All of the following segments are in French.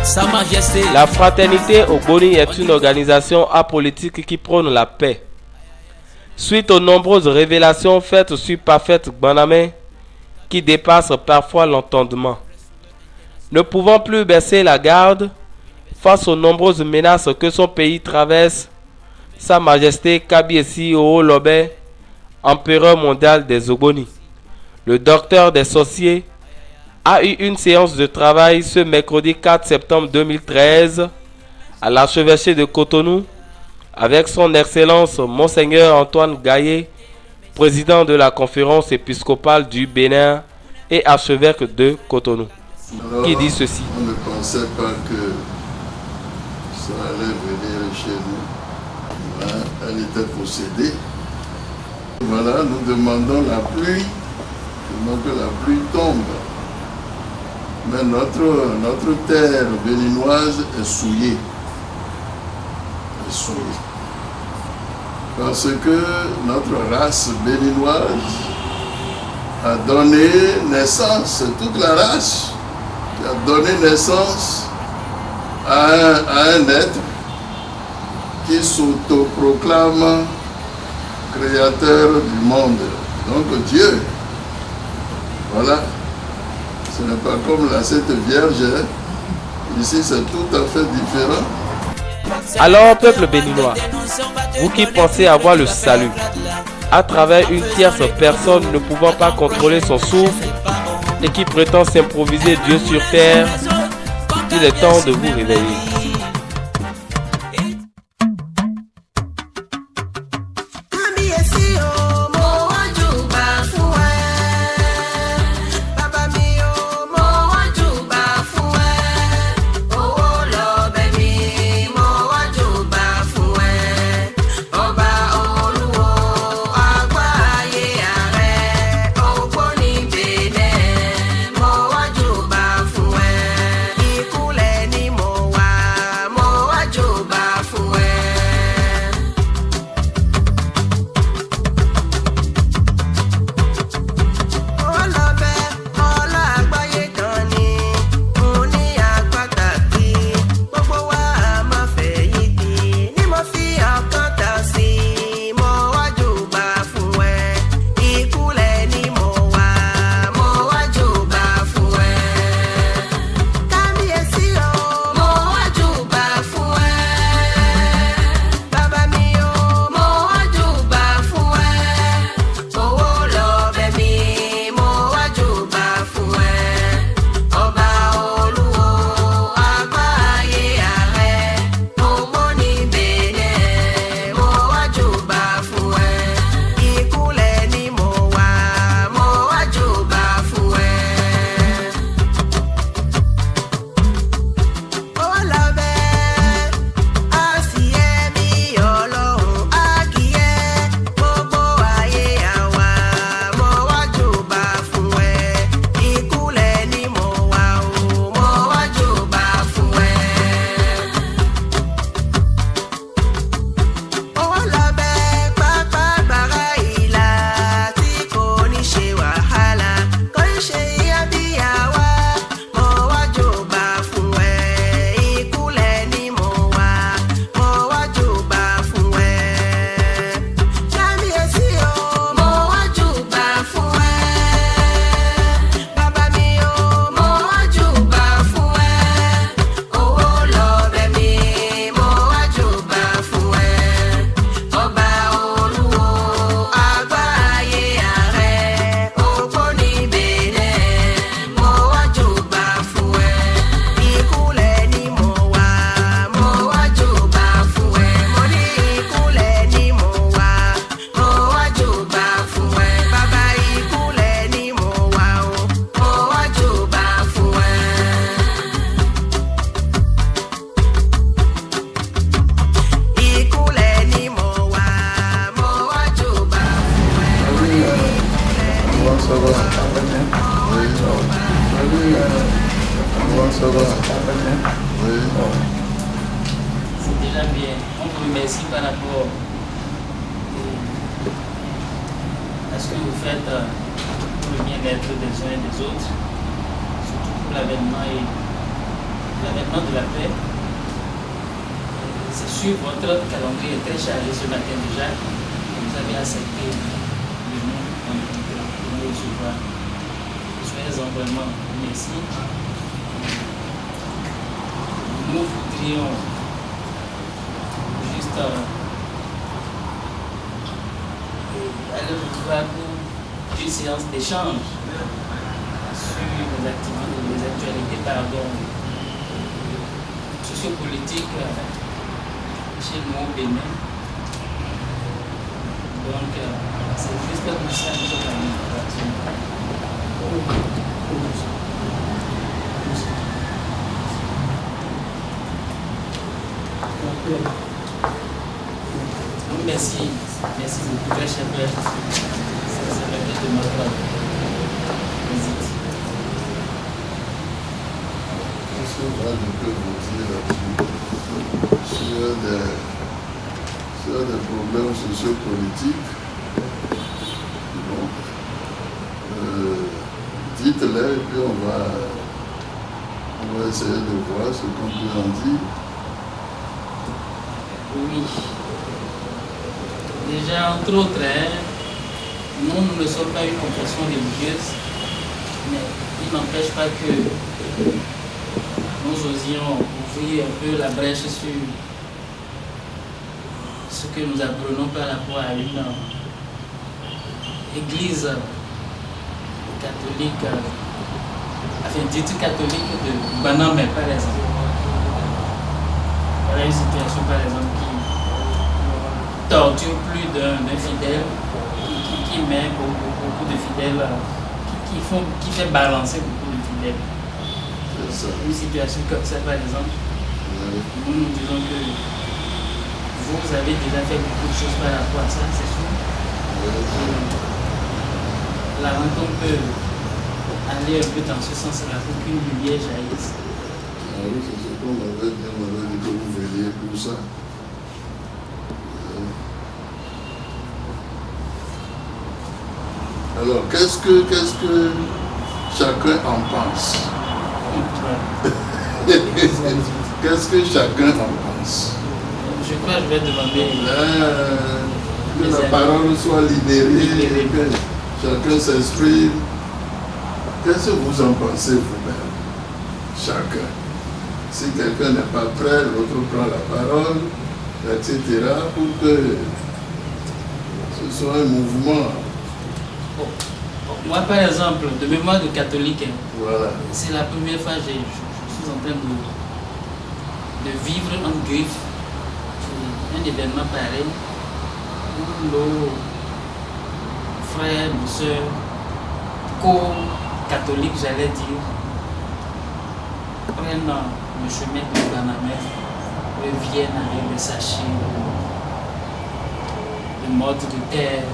Sa Majesté. La Fraternité Ogboni est une organisation apolitique qui prône la paix. Suite aux nombreuses révélations faites sur Parfait Gbaname, qui dépassent parfois l'entendement. Ne pouvant plus baisser la garde face aux nombreuses menaces que son pays traverse, Sa Majesté Kabiesi Oolobe, empereur mondial des Ogboni, le docteur des sorciers, a eu une séance de travail ce mercredi 4 septembre 2013 à l'archevêché de Cotonou avec son Excellence Monseigneur Antoine Gaye, président de la conférence épiscopale du Bénin et archevêque de Cotonou, qui dit ceci. On ne pensait pas que ça allait venir chez nous. Voilà, elle était possédée. Voilà, nous demandons la pluie, que la pluie tombe. Mais notre terre béninoise est souillée. Parce que notre race béninoise a donné naissance, toute la race qui a donné naissance à un être qui s'autoproclame créateur du monde. Donc Dieu. Voilà. Ce n'est pas comme la Sainte Vierge. Ici, c'est tout à fait différent. Alors, peuple béninois, vous qui pensez avoir le salut, à travers une tierce personne ne pouvant pas contrôler son souffle et qui prétend s'improviser Dieu sur terre, il est temps de vous réveiller. C'est déjà bien. On vous remercie par rapport à ce que vous faites pour le bien-être des uns et des autres, surtout pour l'avènement de la paix. C'est sûr, votre calendrier est très chargé ce matin déjà. Vous avez accepté le nom pour nous recevoir. Soyez-en vraiment merci. Nous voudrions juste aller vous voir pour une séance d'échange sur les actualités sociopolitiques chez nous au Bénin. Donc, c'est juste pour ça que nous sommes merci beaucoup, très cher père. C'est le but de notre visite. Qu'est-ce que je peux vous dire là-dessus sur des problèmes sociopolitiques? Bon, dites-les et puis on va essayer de voir ce qu'on peut en dire. Oui. Déjà, entre autres, nous ne sommes pas une confession religieuse, mais il n'empêche pas que nous osions ouvrir un peu la brèche sur ce que nous apprenons par rapport à une église catholique, enfin, dite catholique de Banamé, par exemple. Voilà une situation, par exemple, qui torture plus d'un fidèle, qui met beaucoup de fidèles, qui fait balancer beaucoup de fidèles. Une situation comme ça, par exemple, nous disons que vous avez déjà fait beaucoup de choses par rapport à ça, c'est sûr. La rencontre peut aller un peu dans ce sens-là pour qu'une lumière jaillisse. Ah oui, c'est ce qu'on m'avait dit, que vous veniez pour ça. Alors, qu'est-ce que chacun en pense? Qu'est-ce que chacun en pense? Je crois que je vais demander que la parole soit libérée, que chacun s'exprime. Qu'est-ce que vous en pensez vous-même? Chacun. Si quelqu'un n'est pas prêt, l'autre prend la parole, etc. pour que ce soit un mouvement. Moi, par exemple, de mémoire de catholique, Voilà. c'est la première fois que je suis en train de vivre en griffe un événement pareil où nos frères, nos soeurs, co-catholiques, j'allais dire, prennent le chemin de Banamé et viennent avec des sachets de modes de terre,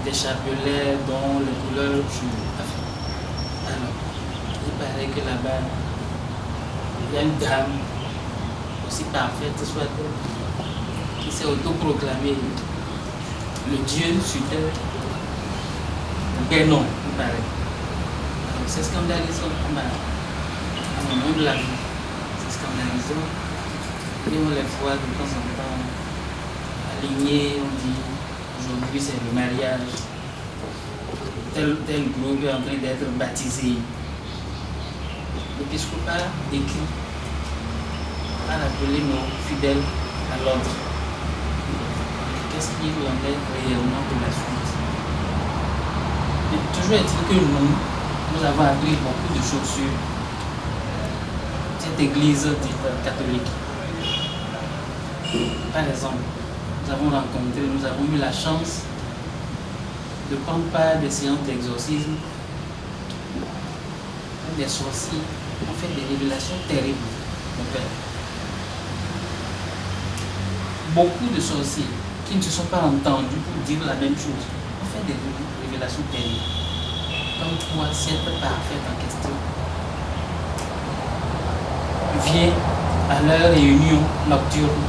des chapelets dont les couleurs alors, il paraît que là-bas, il y a une dame aussi parfaite, soit-elle, qui s'est autoproclamée le Dieu sur terre. Ben non, il paraît. C'est scandalisant à mon nom de la vie. C'est scandalisant. Et on les voit de temps en temps alignés, on dit aujourd'hui c'est le mariage. Tel groupe est en train d'être baptisé. L'épiscopat écrit à rappeler nos fidèles à l'ordre. Qu'est-ce qu'il en est réellement de la suite? Mais toujours est-il que nous avons appris beaucoup de choses sur cette église dite catholique. Par exemple, nous avons eu la chance de prendre part des séances d'exorcisme où des sorciers ont fait des révélations terribles, mon père. Beaucoup de sorciers qui ne se sont pas entendus pour dire la même chose ont fait des révélations terribles. Comme toi, cette parfaite en question vient à leur réunion nocturne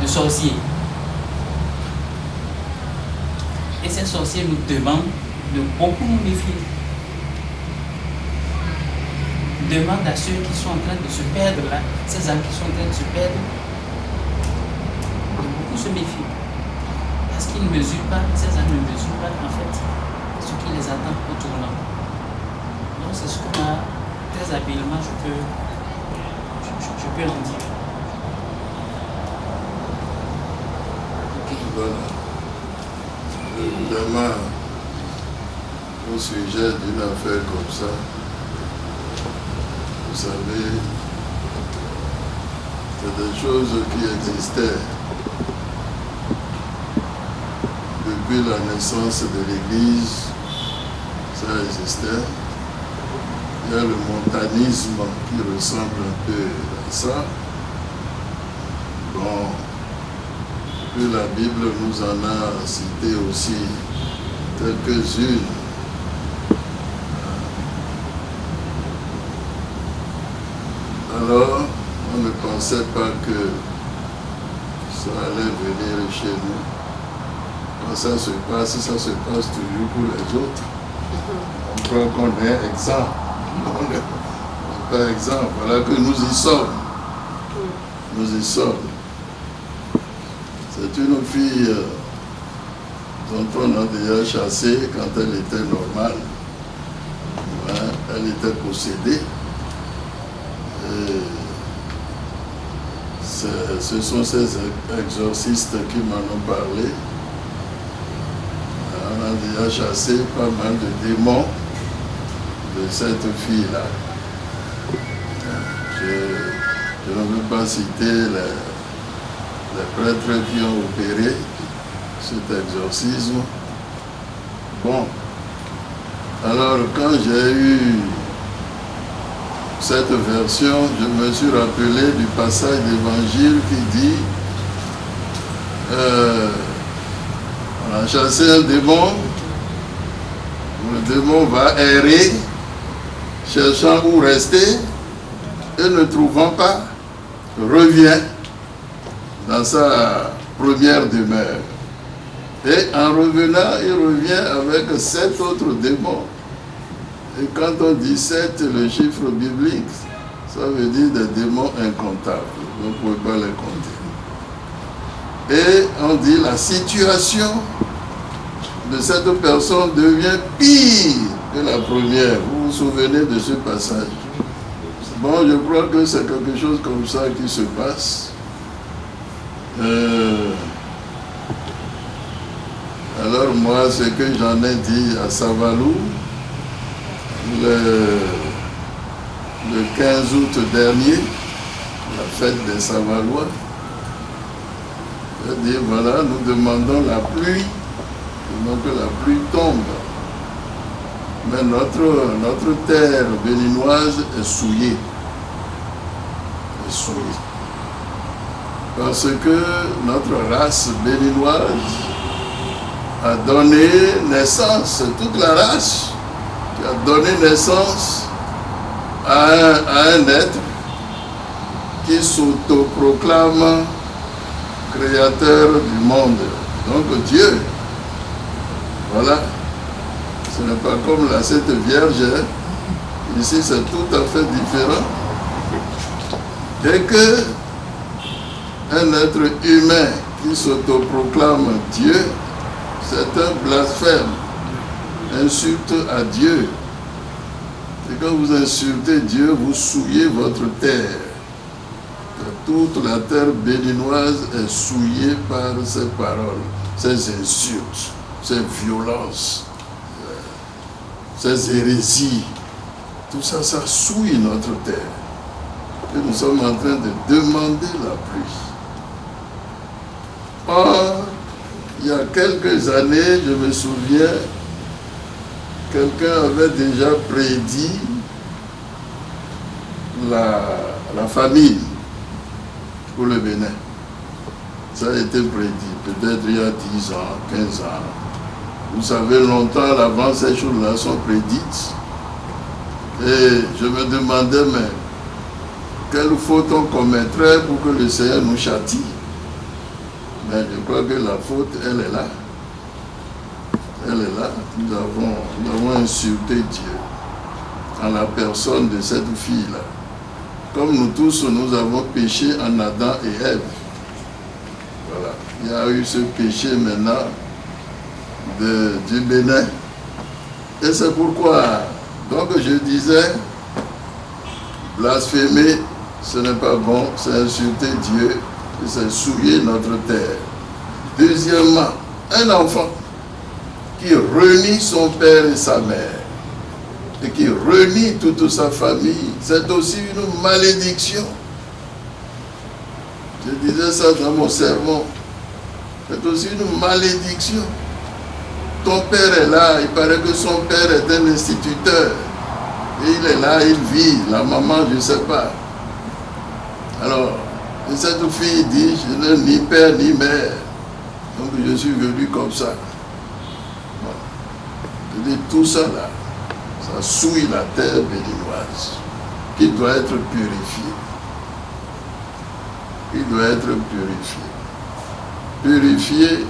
de sorciers. Et ces sorciers nous demandent de beaucoup nous méfier. demande à ceux qui sont en train de se perdre là, ces âmes qui sont en train de se perdre, de beaucoup se méfier. Parce qu'ils ne mesurent pas, ces âmes ne mesurent pas en fait ce qui les attend au tournant. Donc c'est ce qu'on a très habilement, je peux en dire. Voilà. Évidemment, au sujet d'une affaire comme ça, vous savez, c'est des choses qui existaient depuis la naissance de l'Église, ça existait. Il y a le montanisme qui ressemble un peu à ça. Bon, puis la Bible nous en a cité aussi quelques-unes. Alors, on ne pensait pas que ça allait venir chez nous. Quand ça se passe toujours pour les autres. On croit qu'on est exempt. On n'est pas exempt. Voilà que nous y sommes. Nous y sommes. C'est une fille dont on a déjà chassé quand elle était normale. Ouais, elle était possédée. Et ce sont ces exorcistes qui m'en ont parlé. On a déjà chassé pas mal de démons de cette fille-là. Je ne veux pas citer les prêtres qui ont opéré cet exorcisme. Bon, alors quand j'ai eu cette version, je me suis rappelé du passage d'évangile qui dit on a chassé un démon, le démon va errer, cherchant où rester, et ne trouvant pas, revient dans sa première demeure. Et en revenant, il revient avec 7 autres démons. Et quand on dit 7, le chiffre biblique, ça veut dire des démons incomptables. Vous ne pouvez pas les compter. Et on dit la situation de cette personne devient pire que la première. Vous vous souvenez de ce passage? Bon, je crois que c'est quelque chose comme ça qui se passe. Alors moi, ce que j'en ai dit à Savalou, le 15 août dernier, la fête des Savalois, j'ai dit voilà, nous demandons la pluie, donc la pluie tombe. Mais notre terre béninoise est souillée. Parce que notre race béninoise a donné naissance, toute la race qui a donné naissance à un être qui s'autoproclame créateur du monde. Donc Dieu, voilà. Ce n'est pas comme la Sainte Vierge. Ici, c'est tout à fait différent. Dès que un être humain qui s'autoproclame Dieu, c'est un blasphème, insulte à Dieu. Et quand vous insultez Dieu, vous souillez votre terre. Toute la terre béninoise est souillée par ces paroles, ces insultes, ces violences, ces hérésies. Tout ça, ça souille notre terre. Et nous sommes en train de demander la pluie. Or, il y a quelques années, je me souviens, quelqu'un avait déjà prédit la famine pour le Bénin. Ça a été prédit, peut-être il y a 10 ans, 15 ans. Vous savez, longtemps à l'avance, ces choses-là sont prédites. Et je me demandais, mais quelle faute on commettrait pour que le Seigneur nous châtie? Mais je crois que la faute, elle est là. Elle est là. Nous avons insulté Dieu. en la personne de cette fille-là. Comme nous tous, nous avons péché en Adam et Ève. Voilà. Il y a eu ce péché maintenant du Bénin. Et c'est pourquoi, donc je disais, blasphémer, ce n'est pas bon, c'est insulter Dieu, c'est souiller notre terre. Deuxièmement, un enfant qui renie son père et sa mère, et qui renie toute sa famille, c'est aussi une malédiction. Je disais ça dans mon sermon. C'est aussi une malédiction. Ton père est là, il paraît que son père est un instituteur. Et il est là, il vit, la maman, je ne sais pas. Alors, cette fille dit, je n'ai ni père ni mère. Donc je suis venu comme ça. Bon. Je dis, tout ça là, ça souille la terre béninoise, qui doit être purifiée. Qui doit être purifiée. Purifiée.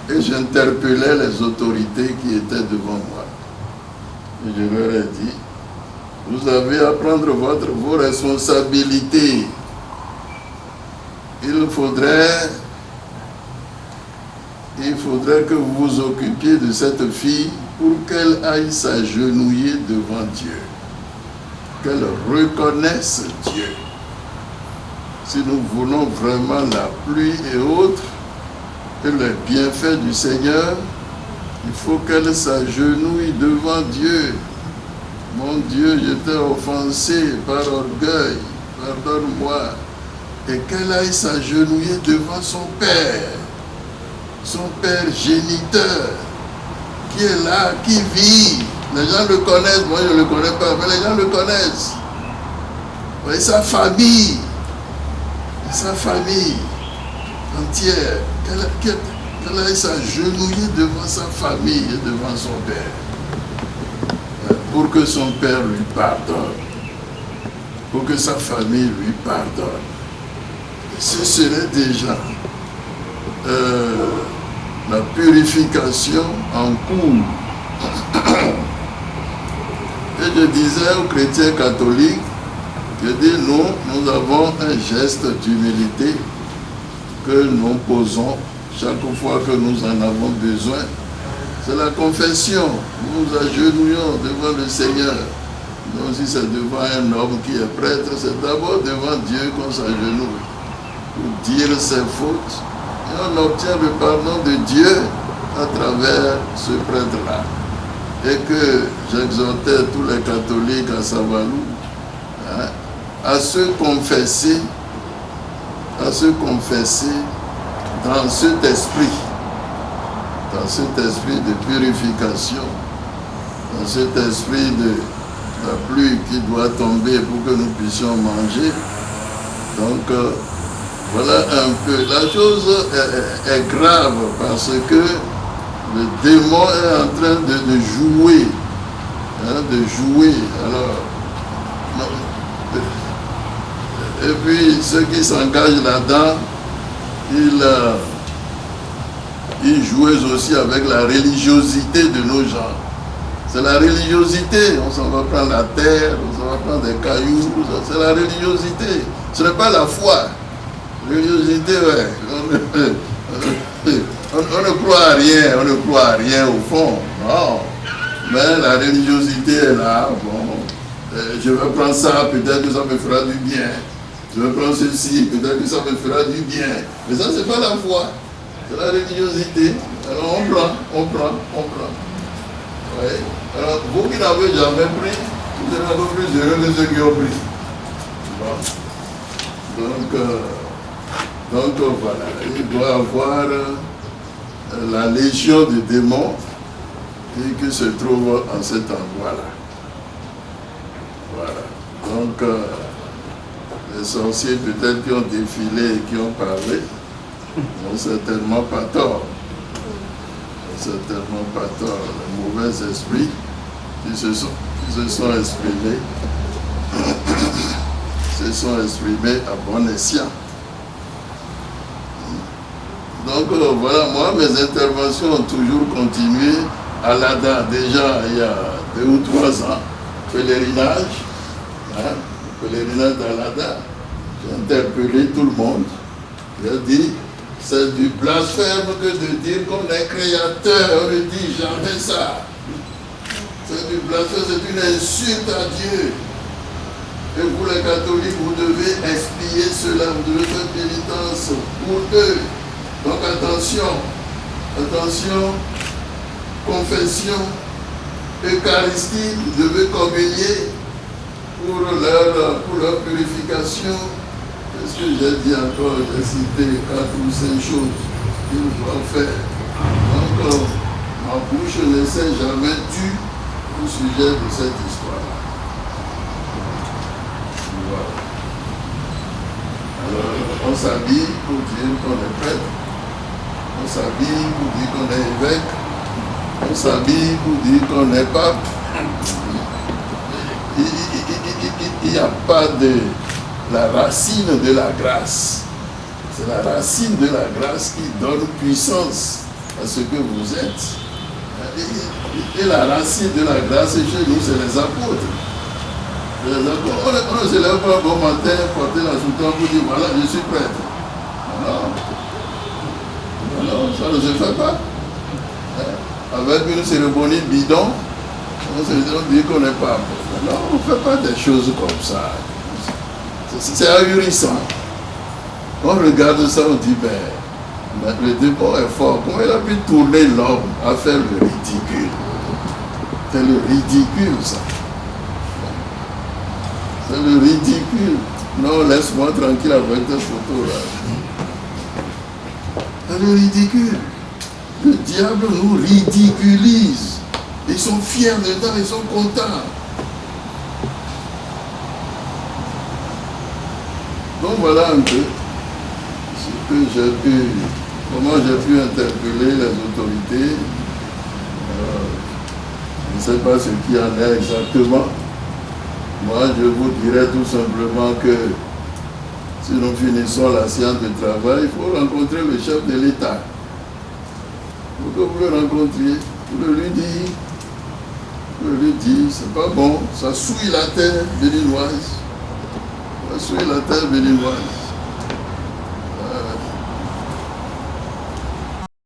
Et j'interpellais les autorités qui étaient devant moi. Et je leur ai dit, vous avez à prendre vos responsabilités. Il faudrait que vous vous occupiez de cette fille pour qu'elle aille s'agenouiller devant Dieu. Qu'elle reconnaisse Dieu. Si nous voulons vraiment la pluie et autres, et les bienfaits du Seigneur, il faut qu'elle s'agenouille devant Dieu. Mon Dieu, je t'ai offensé par orgueil, pardonne-moi. Et qu'elle aille s'agenouiller devant son Père géniteur, qui est là, qui vit. Les gens le connaissent, moi je ne le connais pas, mais les gens le connaissent. Et sa famille entière, qu'elle aille s'agenouiller devant sa famille et devant son Père, pour que son Père lui pardonne, pour que sa famille lui pardonne. Et ce serait déjà la purification en cours. Et je disais aux chrétiens catholiques, je dis, nous avons un geste d'humilité que nous posons chaque fois que nous en avons besoin. C'est la confession. Nous nous agenouillons devant le Seigneur. Donc si c'est devant un homme qui est prêtre, c'est d'abord devant Dieu qu'on s'agenouille pour dire ses fautes. Et on obtient le pardon de Dieu à travers ce prêtre-là. Et que j'exhortais tous les catholiques à Savalou, à se confesser dans cet esprit de purification, dans cet esprit de la pluie qui doit tomber pour que nous puissions manger. Donc voilà un peu. La chose est grave parce que le démon est en train de jouer. Alors, et puis ceux qui s'engagent là-dedans, ils jouent aussi avec la religiosité de nos gens. C'est la religiosité, on s'en va prendre la terre, on s'en va prendre des cailloux, c'est la religiosité. Ce n'est pas la foi. Religiosité, ouais. On ne croit à rien, au fond. Non. Mais la religiosité est là. Bon, je vais prendre ça, peut-être que ça me fera du bien. Je vais prendre ceci, peut-être que ça me fera du bien. Mais ça, c'est pas la foi. C'est la religiosité. Alors on prend. Ouais. Alors, vous qui n'avez jamais pris, vous êtes un peu plus heureux que ceux qui ont pris. Bon. Donc voilà, il doit avoir la légion de démons qui se trouve en cet endroit-là. Voilà. Donc, les sorciers peut-être qui ont défilé et qui ont parlé n'ont certainement pas tort. Certainement pas tort. Les mauvais esprits qui se sont exprimés à bon escient. Donc voilà, moi mes interventions ont toujours continué à l'ADA. Déjà il y a 2 ou 3 ans, pèlerinage, pèlerinage d'Alada. J'ai interpellé tout le monde. J'ai dit, c'est du blasphème que de dire qu'on est créateur. On ne dit jamais ça. C'est du blasphème, c'est une insulte à Dieu. Et vous les catholiques, vous devez expier cela, vous devez faire pénitence pour eux. Donc attention, attention, confession, Eucharistie, vous devez communier pour leur purification. Qu'est-ce que j'ai dit encore? J'ai cité 4 ou 5 choses qu'ils doivent faire. Donc ma bouche ne s'est jamais tue au sujet de cette histoire-là. Voilà. Alors, on s'habille pour dire qu'on est prêtre. On s'habille pour dire qu'on est évêque. On s'habille pour dire qu'on est pape. Il n'y a pas de la racine de la grâce. C'est la racine de la grâce qui donne puissance à ce que vous êtes. Et la racine de la grâce chez nous, c'est les apôtres. On ne se lève pas un bon matin, porter la soutane pour dire voilà, je suis prêtre. Non. Non, ça ne se fait pas. Avec une cérémonie bidon, on dit qu'on n'est pas. Non, on ne fait pas des choses comme ça. C'est ahurissant. On regarde ça, on dit, ben, le démon est fort. Comment il a pu tourner l'homme à faire le ridicule? C'est le ridicule, ça. C'est le ridicule. Non, laisse-moi tranquille avec tes photos là. C'est le ridicule. Le diable nous ridiculise. Ils sont fiers dedans, ils sont contents. Donc voilà un peu ce que j'ai pu, comment j'ai pu interpeller les autorités. Je ne sais pas ce qu'il y en a exactement. Moi, je vous dirais tout simplement que si nous finissons la séance de travail, il faut rencontrer le chef de l'État. Il faut que vous le rencontriez, vous le lui dites. Vous le lui dites, c'est pas bon, ça souille la terre béninoise. Ça souille la terre béninoise.